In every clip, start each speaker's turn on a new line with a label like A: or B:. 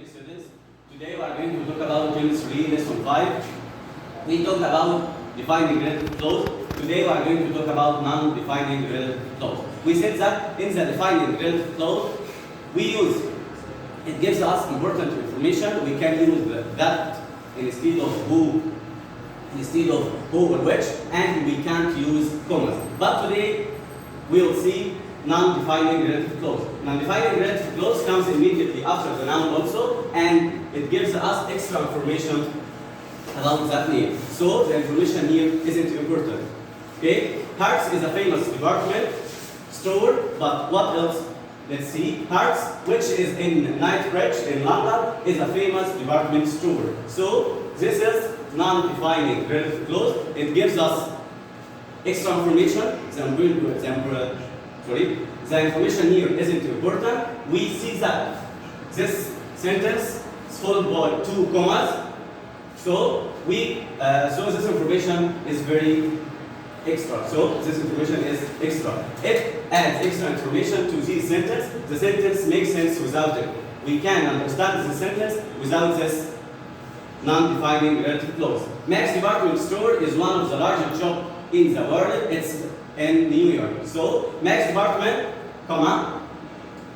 A: Students, today we are going to talk about U.3 L.5. We talked about defining relative clause. Today we are going to talk about non-defining relative clause. We said that in the defining relative clause, it gives us important information. We can use that instead of who or which, and we can't use commas. But today we will see non-defining relative clause. Non-defining relative clause comes immediately after the noun also, and it gives us extra information about that name. So the information here isn't important. Okay? Hertz is a famous department store, but what else? Let's see. Hertz, which is in Knightsbridge in London, is a famous department store. So this is non-defining relative clause. It gives us extra information. The information here isn't important. We see that this sentence is followed by two commas. So this information is very extra. So this information is extra. It adds extra information to this sentence. The sentence makes sense without it. We can understand the sentence without this non-defining relative clause. Max Department Store is one of the largest shops in the world. It's in New York. So Max Department, comma,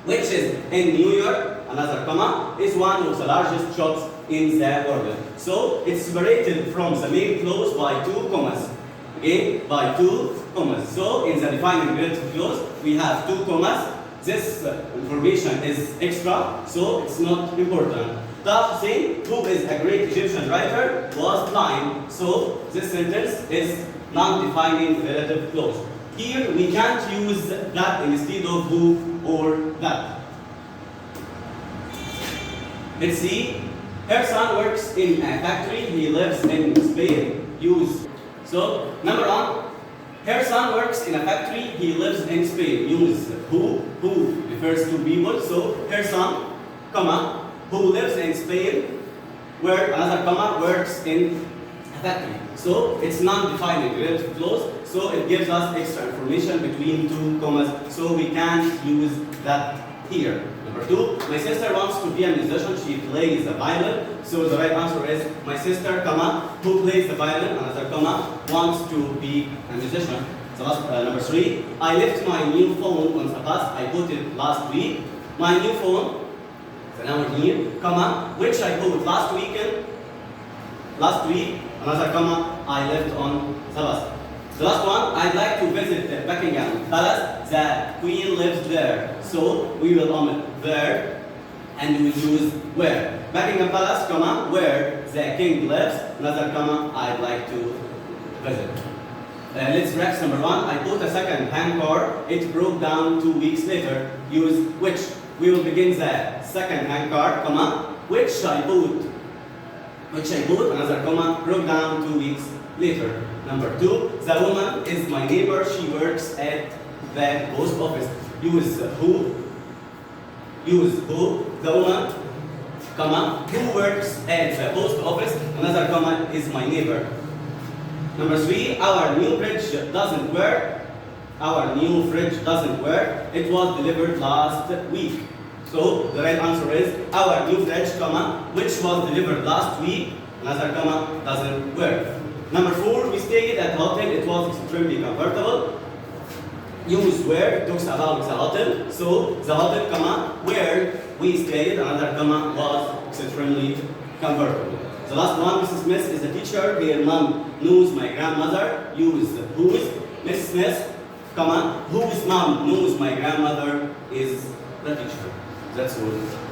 A: which is in New York, another comma, is one of the largest shops in the world. So it's separated from the main clause by two commas. Okay, by two commas. So in the defining relative clause, we have two commas. This information is extra, so it's not important. Taf Hussein, who is a great Egyptian writer, was blind. So this sentence is non-defining relative clause. Here we can't use that instead of who or that. Let's see. Her son works in a factory. He lives in Spain. Use. So number one, her son works in a factory. He lives in Spain. Use who refers to people. So her son, comma, who lives in Spain, where another comma works in a factory. So it's non-defining relative clause. So it gives us extra information between two commas. So we can't use that here. Number two, my sister wants to be a musician. She plays the violin. So the right answer is my sister, comma, who plays the violin, another comma, wants to be a musician. So number three, I left my new phone on the bus. I bought it last week. My new phone, the noun here, comma, which I bought last week, another comma, I left on the bus. The last one, I'd like to visit Buckingham Palace. The Queen lives there. So we will omit there and we will use where. Buckingham Palace, comma, where the king lives, another comma, I'd like to visit. Let's practice number one. I bought a second-hand car. It broke down 2 weeks later. Use which. We will begin the second-hand car, comma, which I bought, another comma, broke down 2 weeks later. Number two, the woman is my neighbor. She works at the post office. Use who. The woman, comma, who works at the post office, another comma, is my neighbor. Number three, our new fridge doesn't work. It was delivered last week. So the right answer is our new fridge, comma, which was delivered last week, another comma, doesn't work. Number four, we stayed at the hotel. It was extremely comfortable. Use where, talks about the hotel. So the hotel, comma, where we stayed, another comma, was extremely comfortable. The last one, Mrs. Smith is a teacher. Her mom knows my grandmother. Use whose. Mrs. Smith, comma, whose mom knows my grandmother is the teacher. That's all.